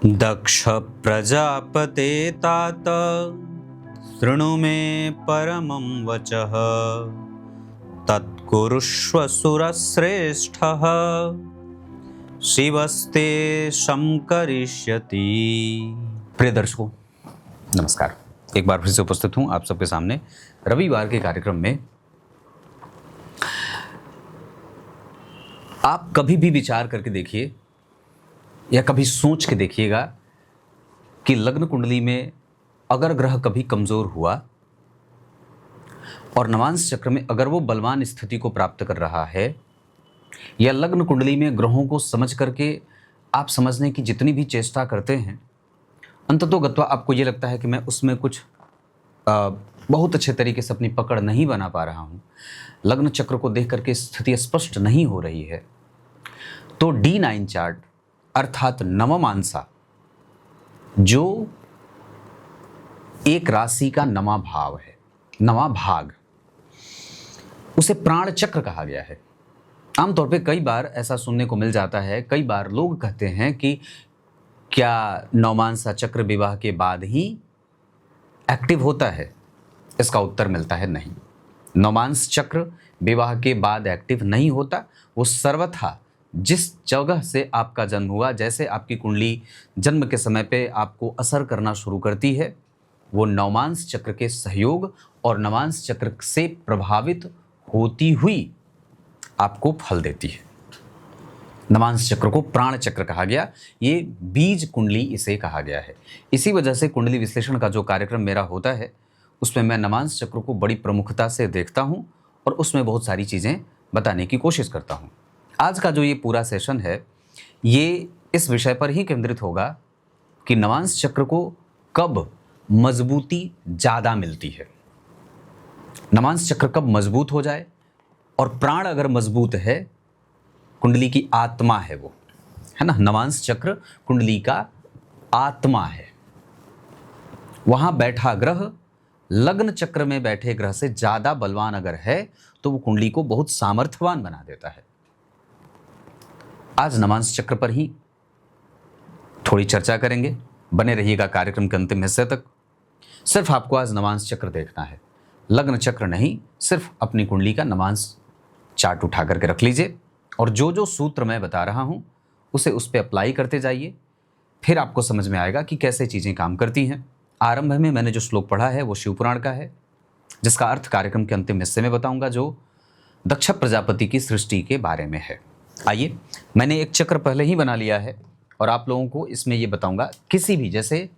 दक्ष प्रजापते तात शृणु मे परमं वचः तत्कुरुष्व सुरश्रेष्ठः शिवस्ते शंकरिष्यति। प्रिय दर्शकों नमस्कार, एक बार फिर से उपस्थित हूं आप सबके सामने रविवार के कार्यक्रम में। आप कभी भी विचार करके देखिए या कभी सोच के देखिएगा कि लग्न कुंडली में अगर ग्रह कभी कमजोर हुआ और नवांश चक्र में अगर वो बलवान स्थिति को प्राप्त कर रहा है, या लग्न कुंडली में ग्रहों को समझ करके आप समझने की जितनी भी चेष्टा करते हैं, अंततोगत्वा आपको ये लगता है कि मैं उसमें कुछ बहुत अच्छे तरीके से अपनी पकड़ नहीं बना पा रहा हूँ, लग्न चक्र को देख करके स्थिति स्पष्ट नहीं हो रही है, तो D9 चार्ट अर्थात नवमांसा, जो एक राशि का नवा भाव है, नवा भाग, उसे प्राण चक्र कहा गया है। आमतौर पे कई बार ऐसा सुनने को मिल जाता है, कई बार लोग कहते हैं कि क्या नवमांसा चक्र विवाह के बाद ही एक्टिव होता है? इसका उत्तर मिलता है नहीं। नवमांस चक्र विवाह के बाद एक्टिव नहीं होता। वो सर्वथा जिस जगह से आपका जन्म हुआ, जैसे आपकी कुंडली जन्म के समय पे आपको असर करना शुरू करती है, वो नवमांस चक्र के सहयोग और नवमांस चक्र से प्रभावित होती हुई आपको फल देती है। नवमांस चक्र को प्राण चक्र कहा गया, ये बीज कुंडली इसे कहा गया है। इसी वजह से कुंडली विश्लेषण का जो कार्यक्रम मेरा होता है, उसमें मैं नवमांस चक्र को बड़ी प्रमुखता से देखता हूँ और उसमें बहुत सारी चीज़ें बताने की कोशिश करता हूँ। आज का जो ये पूरा सेशन है, ये इस विषय पर ही केंद्रित होगा कि नवमांस चक्र को कब मजबूती ज़्यादा मिलती है, नवमांस चक्र कब मजबूत हो जाए, और प्राण अगर मजबूत है, कुंडली की आत्मा है वो, है ना, नवमांस चक्र कुंडली का आत्मा है। वहाँ बैठा ग्रह लग्न चक्र में बैठे ग्रह से ज़्यादा बलवान अगर है तो वो कुंडली को बहुत सामर्थ्यवान बना देता है। आज नवमांस चक्र पर ही थोड़ी चर्चा करेंगे, बने रहिएगा कार्यक्रम के अंतिम हिस्से तक। सिर्फ आपको आज नवमांस चक्र देखना है, लग्न चक्र नहीं। सिर्फ अपनी कुंडली का नवमांस चार्ट उठा करके रख लीजिए और जो जो सूत्र मैं बता रहा हूं उसे उस पर अप्लाई करते जाइए, फिर आपको समझ में आएगा कि कैसे चीज़ें काम करती हैं। आरंभ में मैंने जो श्लोक पढ़ा है वो शिवपुराण का है, जिसका अर्थ कार्यक्रम के अंतिम हिस्से में बताऊंगा, जो दक्ष प्रजापति की सृष्टि के बारे में है। आइए, मैंने एक चक्र पहले ही बना लिया है और आप लोगों को इसमें ये बताऊंगा। किसी भी, जैसे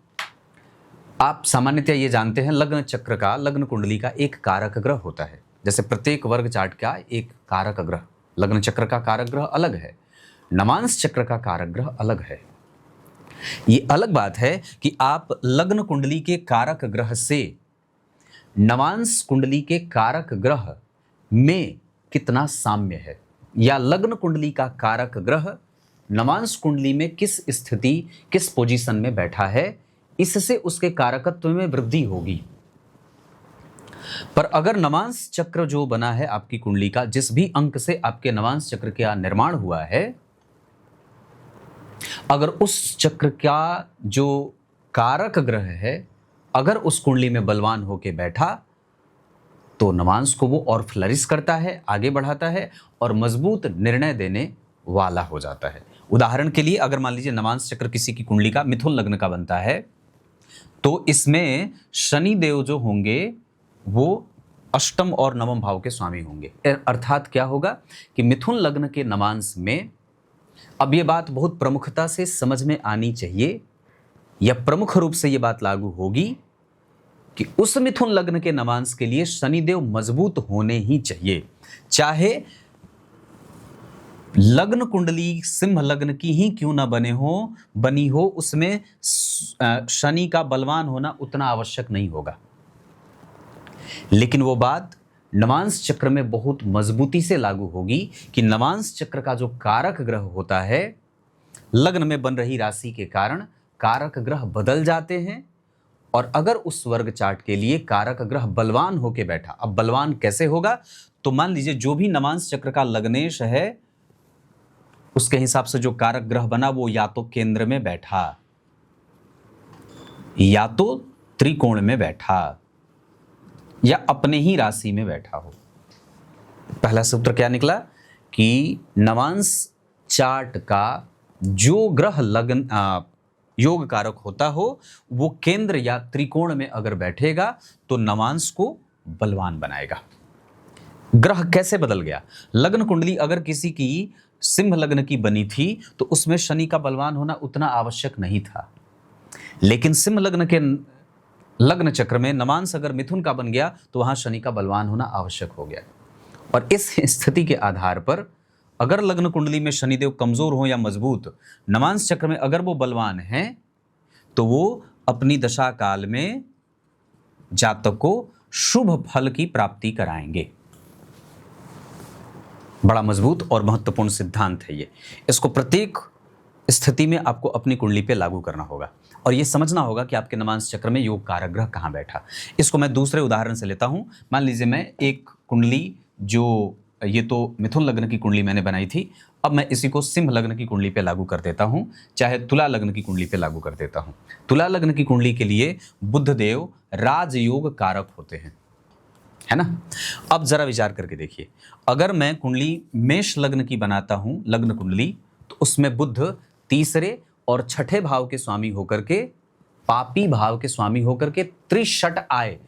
आप सामान्यतः ये जानते हैं, लग्न चक्र का, लग्न कुंडली का एक कारक ग्रह होता है। जैसे प्रत्येक वर्ग चार्ट का एक कारक ग्रह, लग्न चक्र का कारक ग्रह अलग है, नवमांस चक्र का कारक ग्रह अलग है। ये अलग बात है कि आप लग्न कुंडली के कारक ग्रह से नवांश कुंडली के कारक ग्रह में कितना साम्य है, या लग्न कुंडली का कारक ग्रह नवांश कुंडली में किस स्थिति, किस पोजीशन में बैठा है, इससे उसके कारकत्व में वृद्धि होगी। पर अगर नवांश चक्र जो बना है आपकी कुंडली का, जिस भी अंक से आपके नवांश चक्र का निर्माण हुआ है, अगर उस चक्र का जो कारक ग्रह है अगर उस कुंडली में बलवान होके बैठा, तो नवांश को वो और फ्लरिश करता है, आगे बढ़ाता है और मजबूत निर्णय देने वाला हो जाता है। उदाहरण के लिए, अगर मान लीजिए नवांश चक्र किसी की कुंडली का मिथुन लग्न का बनता है, तो इसमें शनि देव जो होंगे वो अष्टम और नवम भाव के स्वामी होंगे। अर्थात क्या होगा कि मिथुन लग्न के नवांश में, अब ये बात बहुत प्रमुखता से समझ में आनी चाहिए, या प्रमुख रूप से ये बात लागू होगी कि उस मिथुन लग्न के नवांश के लिए शनिदेव मजबूत होने ही चाहिए। चाहे लग्न कुंडली सिंह लग्न की ही क्यों ना बनी हो, उसमें शनि का बलवान होना उतना आवश्यक नहीं होगा। लेकिन वो बात नवांश चक्र में बहुत मजबूती से लागू होगी कि नवांश चक्र का जो कारक ग्रह होता है, लग्न में बन रही राशि के कारण कारक ग्रह बदल जाते हैं, और अगर उस वर्ग चार्ट के लिए कारक ग्रह बलवान होके बैठा, अब बलवान कैसे होगा, तो मान लीजिए जो भी नवांश चक्र का लग्नेश है, उसके हिसाब से जो कारक ग्रह बना वो या तो केंद्र में बैठा, या तो त्रिकोण में बैठा या अपने ही राशि में बैठा हो। पहला सूत्र क्या निकला कि नवांश चार्ट का जो ग्रह लग्न योग कारक होता हो वो केंद्र या त्रिकोण में अगर बैठेगा तो नवांश को बलवान बनाएगा। ग्रह कैसे बदल गया? लग्न कुंडली अगर किसी की सिंह लग्न की बनी थी तो उसमें शनि का बलवान होना उतना आवश्यक नहीं था, लेकिन सिंह लग्न के लग्न चक्र में नवांश अगर मिथुन का बन गया तो वहां शनि का बलवान होना आवश्यक हो गया। और इस स्थिति के आधार पर अगर लग्न कुंडली में शनिदेव कमजोर हो या मजबूत, नवांश चक्र में अगर वो बलवान हैं तो वो अपनी दशा काल में जातक को शुभ फल की प्राप्ति कराएंगे। बड़ा मजबूत और महत्वपूर्ण सिद्धांत है ये। इसको प्रत्येक स्थिति में आपको अपनी कुंडली पे लागू करना होगा और ये समझना होगा कि आपके नवांश चक्र में योग कारक ग्रह कहाँ बैठा। इसको मैं दूसरे उदाहरण से लेता हूँ। मान लीजिए मैं एक कुंडली, जो ये तो मिथुन लग्न की कुंडली मैंने बनाई थी, अब मैं इसी को सिंह लग्न की कुंडली पे लागू कर देता हूँ, चाहे तुला लग्न की कुंडली पे लागू कर देता हूँ। तुला लग्न की कुंडली के लिए बुध देव राजयोग कारक होते हैं, है ना। अब जरा विचार करके देखिए, अगर मैं कुंडली मेष लग्न की बनाता हूं, लग्न कुंडली, तो उसमें बुध तीसरे और छठे भाव के स्वामी होकर के, पापी भाव के स्वामी होकर के, त्रिशट आए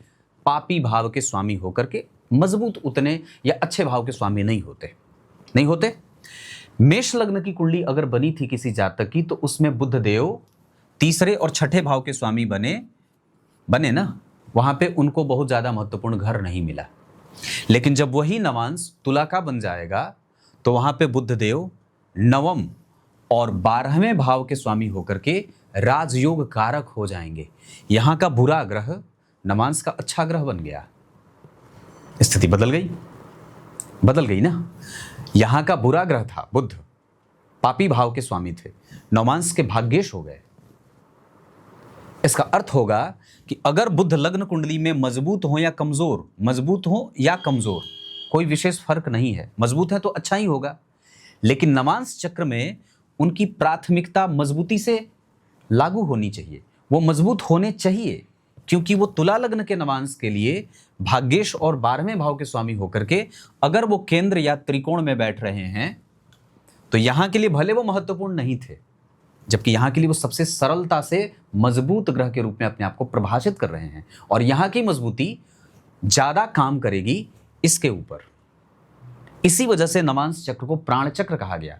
पापी भाव के स्वामी होकर के मजबूत उतने या अच्छे भाव के स्वामी नहीं होते। मेष लग्न की कुंडली अगर बनी थी किसी जातक की तो उसमें बुध देव तीसरे और छठे भाव के स्वामी बने ना, वहां पे उनको बहुत ज्यादा महत्वपूर्ण घर नहीं मिला। लेकिन जब वही नवांश तुला का बन जाएगा तो वहां पे बुध देव नवम और 12वें भाव के स्वामी होकर के राजयोग कारक हो जाएंगे। यहां का बुरा ग्रह नवांश का अच्छा ग्रह बन गया। स्थिति बदल गई ना। यहां का बुरा ग्रह था बुध, पापी भाव के स्वामी थे, नवांश के भाग्येश हो गए। इसका अर्थ होगा कि अगर बुध लग्न कुंडली में मजबूत हो या कमजोर, कोई विशेष फर्क नहीं है। मजबूत है तो अच्छा ही होगा, लेकिन नवांश चक्र में उनकी प्राथमिकता मजबूती से लागू होनी चाहिए, वो मजबूत होने चाहिए, क्योंकि वो तुला लग्न के नवांश के लिए भाग्येश और 12वें भाव के स्वामी होकर के अगर वो केंद्र या त्रिकोण में बैठ रहे हैं तो यहां के लिए भले वो महत्वपूर्ण नहीं थे, जबकि यहां के लिए वो सबसे सरलता से मजबूत ग्रह के रूप में अपने आप को प्रभाषित कर रहे हैं और यहां की मजबूती ज्यादा काम करेगी इसके ऊपर। इसी वजह से नवांश चक्र को प्राण चक्र कहा गया।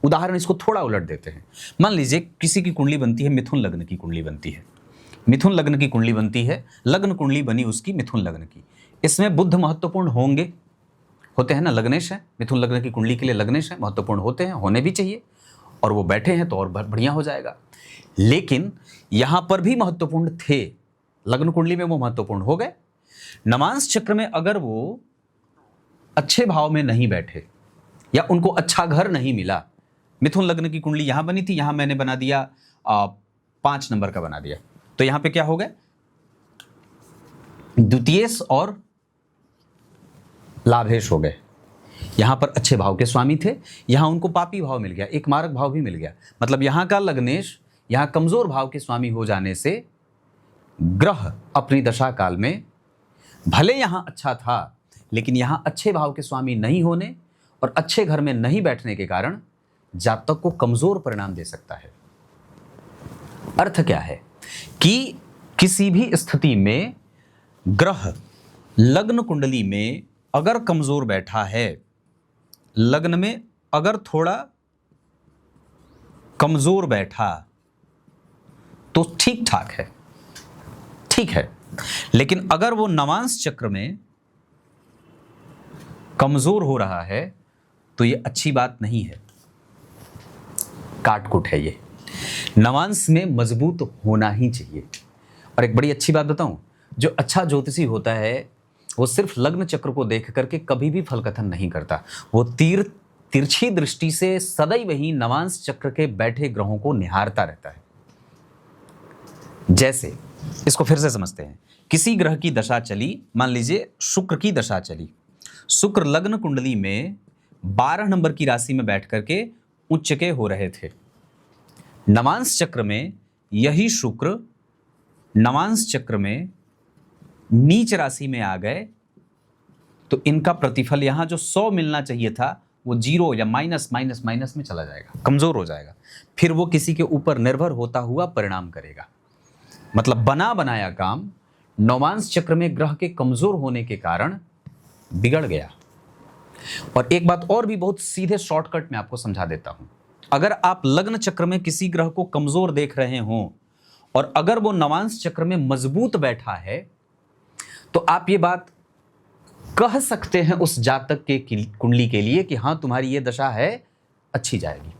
उदाहरण इसको थोड़ा उलट देते हैं। मान लीजिए किसी की कुंडली बनती है, मिथुन लग्न की कुंडली बनती है, लग्न कुंडली बनी उसकी मिथुन लग्न की। इसमें बुध महत्वपूर्ण होते हैं ना, लग्नेश है मिथुन लग्न की कुंडली के लिए, लग्नेश है, महत्वपूर्ण होते हैं, होने भी चाहिए, और वो बैठे हैं तो और बढ़िया हो जाएगा। लेकिन यहां पर भी महत्वपूर्ण थे, लग्न कुंडली में वो महत्वपूर्ण हो गए। नवांश चक्र में अगर वो अच्छे भाव में नहीं बैठे या उनको अच्छा घर नहीं मिला, मिथुन लग्न की कुंडली यहां बनी थी, यहां मैंने बना दिया 5 नंबर का बना दिया, तो यहां पे क्या हो गए, द्वितीयेश और लाभेश हो गए। यहां पर अच्छे भाव के स्वामी थे, यहां उनको पापी भाव मिल गया, एक मारक भाव भी मिल गया। मतलब यहां का लग्नेश यहां कमजोर भाव के स्वामी हो जाने से ग्रह अपनी दशा काल में भले यहां अच्छा था, लेकिन यहां अच्छे भाव के स्वामी नहीं होने और अच्छे घर में नहीं बैठने के कारण जातक को कमजोर परिणाम दे सकता है। अर्थ क्या है कि किसी भी स्थिति में ग्रह लग्न कुंडली में अगर कमजोर बैठा है, लग्न में अगर थोड़ा कमजोर बैठा तो ठीक ठाक है, ठीक है, लेकिन अगर वो नवांश चक्र में कमजोर हो रहा है तो ये अच्छी बात नहीं है, काटकुट है ये। नवांश में मजबूत होना ही चाहिए। और एक बड़ी अच्छी बात बताऊं, जो अच्छा ज्योतिषी होता है वो सिर्फ लग्न चक्र को देख करके कभी भी फल कथन नहीं करता, वो तिरछी दृष्टि से सदैव ही नवांश चक्र के बैठे ग्रहों को निहारता रहता है। जैसे इसको फिर से समझते हैं, किसी ग्रह की दशा चली, मान लीजिए शुक्र की दशा चली, शुक्र लग्न कुंडली में 12 नंबर की राशि में बैठ करके उच्च के हो रहे थे। नवांश चक्र में यही शुक्र नवांश चक्र में नीच राशि में आ गए तो इनका प्रतिफल यहां जो 100 मिलना चाहिए था वो 0 या माइनस माइनस माइनस में चला जाएगा, कमजोर हो जाएगा। फिर वो किसी के ऊपर निर्भर होता हुआ परिणाम करेगा। मतलब बना बनाया काम नवांश चक्र में ग्रह के कमजोर होने के कारण बिगड़ गया। और एक बात और भी बहुत सीधे शॉर्टकट में आपको समझा देता हूं। अगर आप लग्न चक्र में किसी ग्रह को कमजोर देख रहे हो और अगर वो नवांश चक्र में मजबूत बैठा है तो आप ये बात कह सकते हैं उस जातक के कुंडली के लिए कि हां तुम्हारी ये दशा है, अच्छी जाएगी।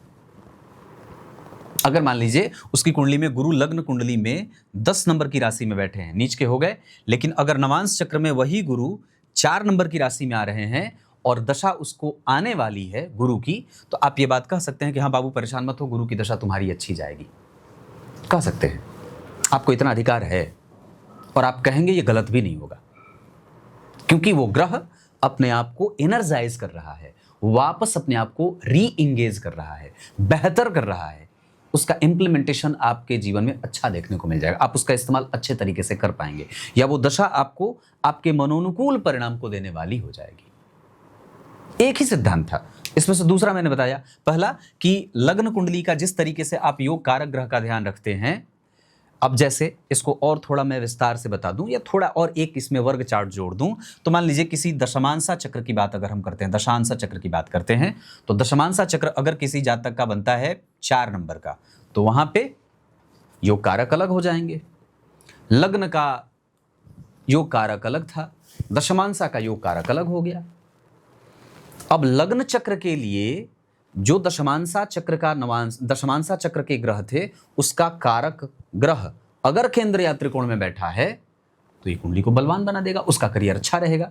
अगर मान लीजिए उसकी कुंडली में गुरु लग्न कुंडली में 10 नंबर की राशि में बैठे हैं, नीच के हो गए, लेकिन अगर नवांश चक्र में वही गुरु 4 नंबर की राशि में आ रहे हैं और दशा उसको आने वाली है गुरु की, तो आप ये बात कह सकते हैं कि हाँ बाबू परेशान मत हो, गुरु की दशा तुम्हारी अच्छी जाएगी। कह सकते हैं, आपको इतना अधिकार है। और आप कहेंगे ये गलत भी नहीं होगा, क्योंकि वो ग्रह अपने आप को एनर्जाइज कर रहा है, वापस अपने आप को री इंगेज कर रहा है, बेहतर कर रहा है। उसका इंप्लीमेंटेशन आपके जीवन में अच्छा देखने को मिल जाएगा, आप उसका इस्तेमाल अच्छे तरीके से कर पाएंगे, या वो दशा आपको आपके मनोनुकूल परिणाम को देने वाली हो जाएगी। एक ही सिद्धांत था, इसमें से दूसरा मैंने बताया। पहला कि लग्न कुंडली का जिस तरीके से आप योग कारक ग्रह का ध्यान रखते हैं, अब जैसे इसको और थोड़ा मैं विस्तार से बता दूं या थोड़ा और एक इसमें वर्ग चार्ट जोड़ दूं, तो मान लीजिए किसी दशमांशा चक्र की बात अगर हम करते हैं, दशांशा चक्र की बात करते हैं, तो दशमांशा चक्र अगर किसी जातक का बनता है 4 नंबर का, तो वहां पे योग कारक अलग हो जाएंगे। लग्न का योग कारक अलग था, दशमांशा का योग कारक अलग हो गया। अब लग्न चक्र के लिए जो दशमांशा चक्र का दशमांशा चक्र के ग्रह थे, उसका कारक ग्रह अगर केंद्र या त्रिकोण में बैठा है तो ये कुंडली को बलवान बना देगा, उसका करियर अच्छा रहेगा।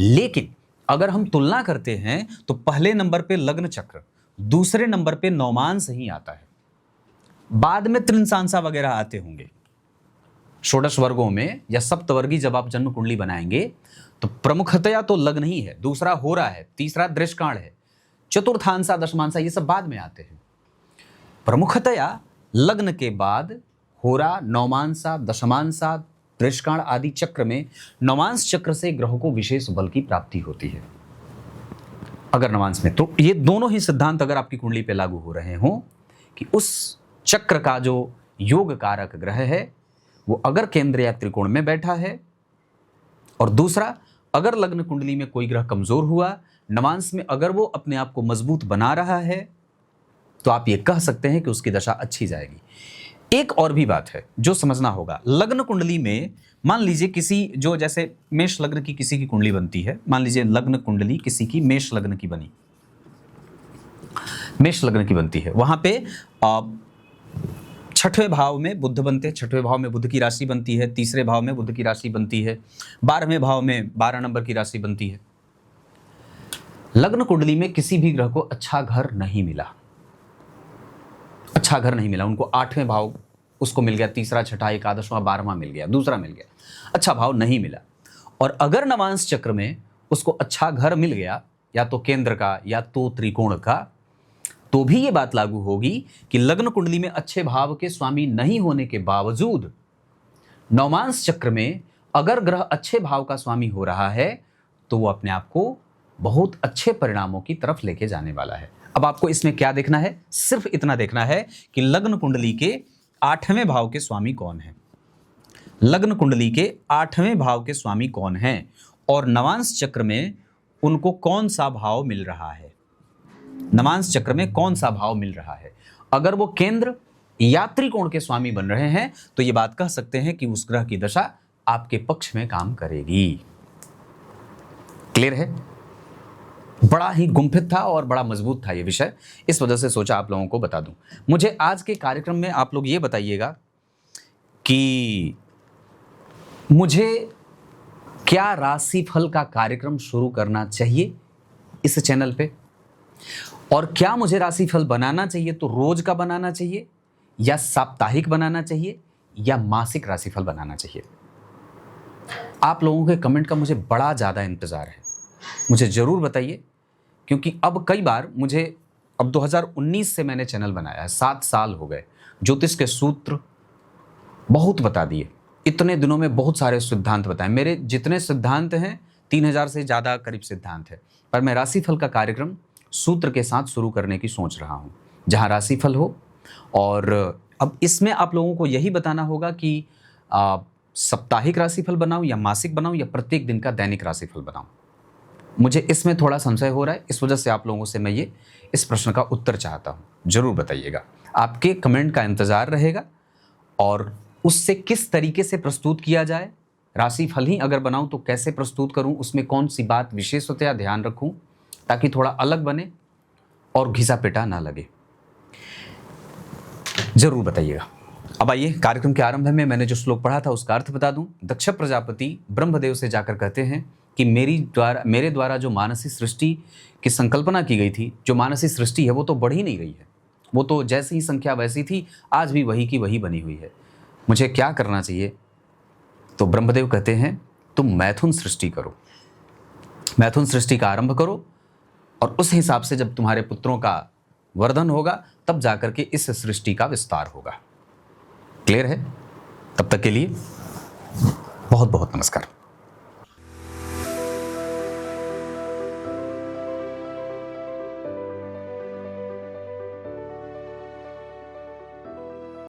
लेकिन अगर हम तुलना करते हैं तो पहले नंबर पे लग्न चक्र, दूसरे नंबर पे नवमांश ही आता है, बाद में त्रिंसांसा वगैरह आते होंगे। षोडश वर्गों में या सप्तवर्गी जब आप जन्म कुंडली बनाएंगे तो प्रमुखतया तो लग्न ही है, दूसरा होरा है, तीसरा दृष्काण है, चतुर्थांसा दशमांशा ये सब बाद में आते हैं। प्रमुखतया लग्न के बाद होरा, नवमांसा, दशमांसा, दृष्काण आदि चक्र में नवांश चक्र से ग्रहों को विशेष बल की प्राप्ति होती है। अगर नवांश में, तो ये दोनों ही सिद्धांत अगर आपकी कुंडली पे लागू हो रहे हों कि उस चक्र का जो योग कारक ग्रह है वो अगर केंद्र या त्रिकोण में बैठा है, और दूसरा अगर लग्न कुंडली में कोई ग्रह कमजोर हुआ, नवांश में अगर वो अपने आप को मजबूत बना रहा है, तो आप ये कह सकते हैं कि उसकी दशा अच्छी जाएगी। एक और भी बात है जो समझना होगा, लग्न कुंडली में मान लीजिए किसी जो जैसे मेष लग्न की किसी की कुंडली बनती है, मान लीजिए लग्न कुंडली किसी की मेष लग्न की बनी, मेष लग्न की बनती है, वहां पे 6वें भाव में बुध बनते हैं, 6वें भाव में बुध की राशि बनती है, तीसरे भाव में बुध की राशि बनती है, 12वें भाव में 12 नंबर की राशि बनती है। लग्न कुंडली में किसी भी ग्रह को अच्छा घर नहीं मिला, अच्छा घर नहीं मिला, उनको 8वें भाव उसको मिल गया, तीसरा, छठा, एकादशवां, 12वां मिल गया, दूसरा मिल गया, अच्छा भाव नहीं मिला। और अगर नवांश चक्र में उसको अच्छा घर मिल गया, या तो केंद्र का या तो त्रिकोण का, तो भी ये बात लागू होगी कि लग्न कुंडली में अच्छे भाव के स्वामी नहीं होने के बावजूद नवमांश चक्र में अगर ग्रह अच्छे भाव का स्वामी हो रहा है तो वो अपने आप को बहुत अच्छे परिणामों की तरफ लेके जाने वाला है। अब आपको इसमें क्या देखना है, सिर्फ इतना देखना है कि लग्न कुंडली के 8वें भाव के स्वामी कौन है, लग्न कुंडली के 8वें भाव के स्वामी कौन हैं और नवांश चक्र में उनको कौन सा भाव मिल रहा है, नवांश चक्र में कौन सा भाव मिल रहा है। अगर वो केंद्र या त्रिकोण के स्वामी बन रहे हैं तो ये बात कह सकते हैं कि उस ग्रह की दशा आपके पक्ष में काम करेगी। क्लियर है? बड़ा ही गुम्फित था और बड़ा मजबूत था ये विषय, इस वजह से सोचा आप लोगों को बता दूं। मुझे आज के कार्यक्रम में आप लोग ये बताइएगा कि मुझे क्या राशिफल का कार्यक्रम शुरू करना चाहिए इस चैनल पे, और क्या मुझे राशिफल बनाना चाहिए तो रोज का बनाना चाहिए या साप्ताहिक बनाना चाहिए या मासिक राशिफल बनाना चाहिए। आप लोगों के कमेंट का मुझे बड़ा ज़्यादा इंतज़ार है, मुझे ज़रूर बताइए, क्योंकि अब कई बार मुझे, अब 2019 से मैंने चैनल बनाया है, 7 साल हो गए, ज्योतिष के सूत्र बहुत बता दिए, इतने दिनों में बहुत सारे सिद्धांत बताए। मेरे जितने सिद्धांत हैं 3000 से ज़्यादा करीब सिद्धांत है, पर मैं राशिफल का कार्यक्रम सूत्र के साथ शुरू करने की सोच रहा हूँ, जहाँ राशिफल हो। और अब इसमें आप लोगों को यही बताना होगा कि साप्ताहिक राशिफल बनाऊं या मासिक बनाऊं या प्रत्येक दिन का दैनिक राशिफल बनाऊं। मुझे इसमें थोड़ा संशय हो रहा है, इस वजह से आप लोगों से मैं ये इस प्रश्न का उत्तर चाहता हूँ। जरूर बताइएगा, आपके कमेंट का इंतज़ार रहेगा। और उससे किस तरीके से प्रस्तुत किया जाए, राशिफल ही अगर बनाऊं तो कैसे प्रस्तुत करूं, उसमें कौन सी बात विशेषतया ध्यान रखूं ताकि थोड़ा अलग बने और घिसा पिटा ना लगे, जरूर बताइएगा। अब आइए कार्यक्रम के आरंभ में मैंने जो श्लोक पढ़ा था उसका अर्थ बता दूं। दक्ष प्रजापति ब्रह्मदेव से जाकर कहते हैं कि मेरे द्वारा जो मानसी सृष्टि की संकल्पना की गई थी, जो मानसी सृष्टि है वो तो बढ़ ही नहीं रही है, वो तो जैसी ही संख्या वैसी थी, आज भी वही की वही बनी हुई है। मुझे क्या करना चाहिए? तो ब्रह्मदेव कहते हैं तुम मैथुन सृष्टि करो, मैथुन सृष्टि का आरंभ करो, और उस हिसाब से जब तुम्हारे पुत्रों का वर्धन होगा तब जाकर के इस सृष्टि का विस्तार होगा। क्लियर है? तब तक के लिए बहुत बहुत नमस्कार।